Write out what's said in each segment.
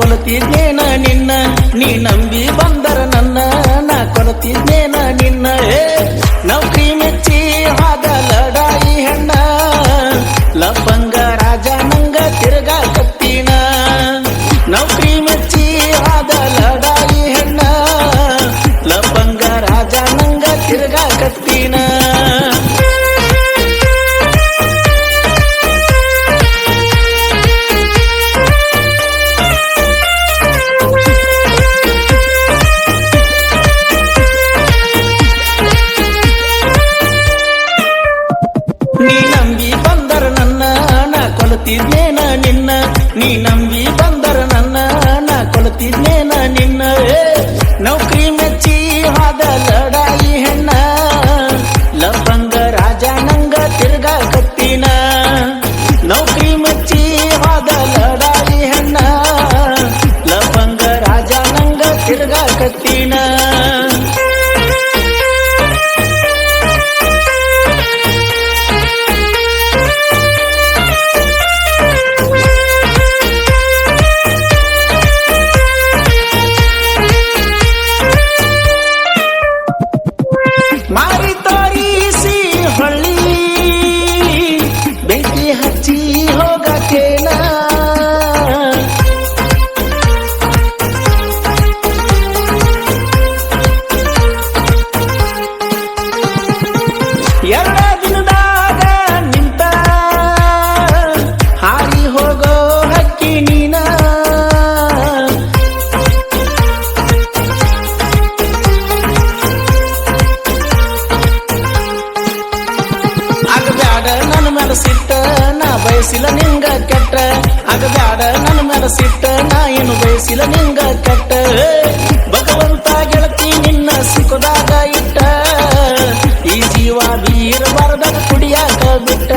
ಕೊಲತಿದ್ನೇನ ನಿನ್ನ ನೀ ನಂಬಿ ಬಂದರ ನನ್ನ ನಾ ಕೊಲತಿದ್ನೇನ ನಿನ್ನ ನೌಕರಿ ಮೆಚ್ಚಿ ಹಾದ ಲಡಾಯಿ ಹೆಣ್ಣ ಲಪಂಗ ರಾಜ ನಂಗ ತಿರ್ಗಾ ಕತ್ತಿನ ನೌಕರಿ ಮೆಚ್ಚಿ ಹಾದ ಲಡಾಯಿ ಹೆಣ್ಣ ಲಪಂಗ ರಾಜ ನಂಗ ತಿರ್ಗಾ ಕತ್ತಿನ ಕೊಲತಿದ್ನೇನ ನಿನ್ನ ನೀ ನಂಬಿ ಬಂದರ ನನ್ನ ನಾ ಕೊಲತಿದ್ನೇನ ನಿನ್ನ ನೌಕರಿ ಮೆಚ್ಚಿ ಹಾದ ಲಡಾಯಿ ಹೆಣ್ಣ ಲಪಂಗ ರಾಜ ನಂಗ ತಿರ್ಗಾ ಕತ್ತಿನ ನೌಕರಿ ಮೆಚ್ಚಿ ಹಾದ ಲಡಾಯಿ ಹೆಣ್ಣ ಲಪಂಗ ರಾಜ ನಂಗ ತಿರ್ಗಾ ಕತ್ತಿನ ಮಾರಿ ತೋರಿಸಿ ಹೊಳ್ಳಿ ಬೆಂಕಿ ಹಚ್ಚಿ ಹೋಗಕೇನ ಎರಡ ದಿನದಾಗ ನಿಂತ ಹಾರಿ ಹೋಗೋ ಹಕ್ಕಿ ನೀನ ಆಗಬ್ಯಾಡ ನನ್ನ ಮೇಲೆ ಸಿಟ್ಟ ನಾ ಬಯಸಿಲ್ಲ ನಿಂಗ ಕೆಟ್ಟ ಆಗಬ್ಯಾಡ ನನ್ನ ಮೇಲೆ ಸಿಟ್ಟ ನಾ ಏನು ಬಯಸಿಲ್ಲ ನಿಂಗ ಕೆಟ್ಟ ಭಗವಂತ ಗೆಳತಿ ನಿನ್ನ ಸಿಕ್ಕದಾಗ ಇಟ್ಟ ಈ ಜೀವ ಬೀರಬಾರದಾಗ ಕುಡಿಯಾಕ ಬಿಟ್ಟ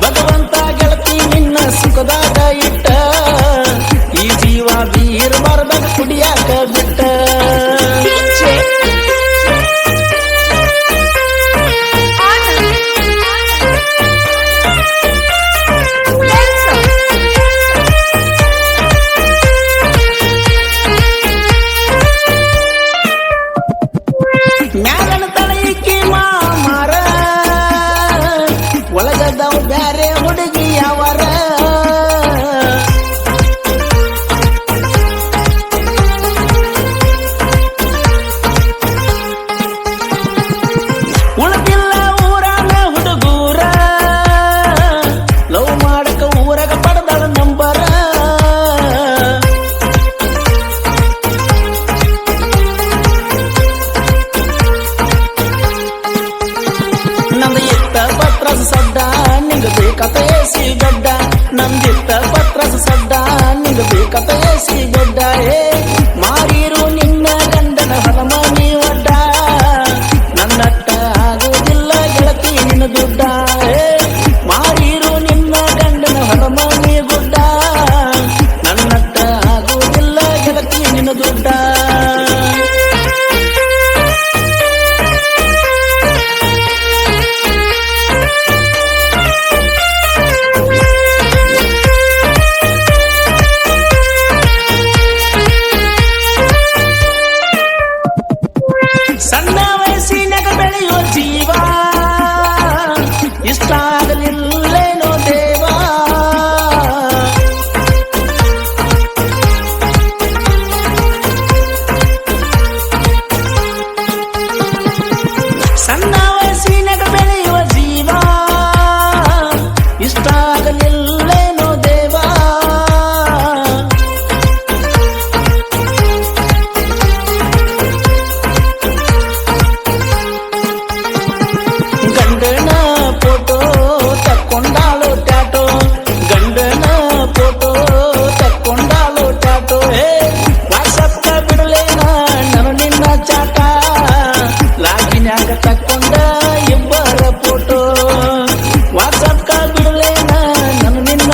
ಭಗವಂತ ಗೆಳತಿ ನಿನ್ನ ಸಿಕ್ಕದಾಗ ಇಟ್ಟ ಈ ಜೀವ ಬೀರಬಾರದಾಗ ಕುಡಿಯಾಕ ಬಿಟ್ಟ ಮ್ಯಾಲನ ತಳೈಕಿ ಮಾಮಾರ ಒಳಗದವ್ ಬ್ಯಾರೆ ಹುಡುಗಿ ಅವರ ಉಳದಿಲ್ಲ ಊರಾನ ಹುಡುಗೂರ ಲವ್ ಮಾಡಕ ಊರಾಗ ಪಡೆದಳ ನಂಬರ ನಮ್ದು ಇತ್ತ ಪತ್ರಸ ಸಡ್ಡ ನಿಂಗ ಬೇಕತ ಏಸಿ ಗಡ್ಡ ನಮ್ದಿತ್ತ ಪತ್ರಸ ಸಡ್ಡ ನಿಂಗ ಬೇಕತ ಏಸಿ ಗಡ್ಡ ಮಾರಿರು ನಿನ್ನ ಗಂಡನ ಹೊಲಮನಿ ಒಡ್ಡ ನನ್ನಟ್ಟ ಆಗುವುದಿಲ್ಲ ಗೆಳತಿ ನಿನ್ನ ದುಡ್ಡ ಮಾರಿರು ನಿನ್ನ ಗಂಡನ ಹೊಲಮನಿ ಗುಡ್ಡ ನನ್ನಟ್ಟ ಆಗುವುದಿಲ್ಲ ಗೆಳತಿ ನಿನ್ನ ದುಡ್ಡ ಸಣ್ಣ ವಯಸ್ಸಿನಾಗ ಬೆಳೆಯೋ ಜೀವ ಇಷ್ಟ ಆಗಲಿಲ್ಲೇನೋ ದೇವ ಸಣ್ಣ ವಯಸ್ಸಿನಾಗ ಬೆಳೆಯುವ ಜೀವ ಇಷ್ಟ ಆಗಲಿಲ್ಲೇನೋ ದೇವ ಗಂಡನ ಫೋಟೋ ತಕ್ಕೊಂಡಾಳು ಟ್ಯಾಟೋ ಗಂಡನ ಫೋಟೋ ತಕ್ಕೊಂಡಾಳು ಟ್ಯಾಟೋ ವಾಟ್ಸಪ್ಪ ಬಿಡಲೇನ ನಾನು ನಿನ್ನ ಚಾಟ ಲಾಗಿನ್ಯಾಗ ತಕ್ಕೊಂಡ ಇಬ್ಬರ ಫೋಟೋ ವಾಟ್ಸಪ್ಪ ಬಿಡಲೇನ ನಾನು ನಿನ್ನ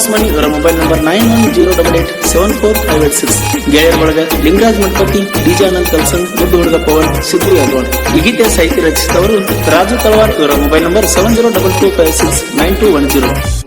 ಶ್ರೀನಿವಾಸ್ ಮಣಿ ಇವರ ಮೊಬೈಲ್ ನಂಬರ್ 9108874586. ಗೆಳೆಯರ ಬಳಗ ಲಿಂಗರಾಜ್ ಮಠಪತಿ, ಡಿಜೆ ಅನಂತ್ ಕಲ್ಸನ್, ಮುದ್ದು ಹುಡುಗ ಪವನ್, ಸಿದ್ದು ಯಾದವಾಡ್. ಈ ಗೀತೆ ಸಾಹಿತ್ಯ ರಚಿಸಿದವರು ರಾಜು ತಳವಾರ್ ಇವರ ಮೊಬೈಲ್ ನಂಬರ್ 7022569210.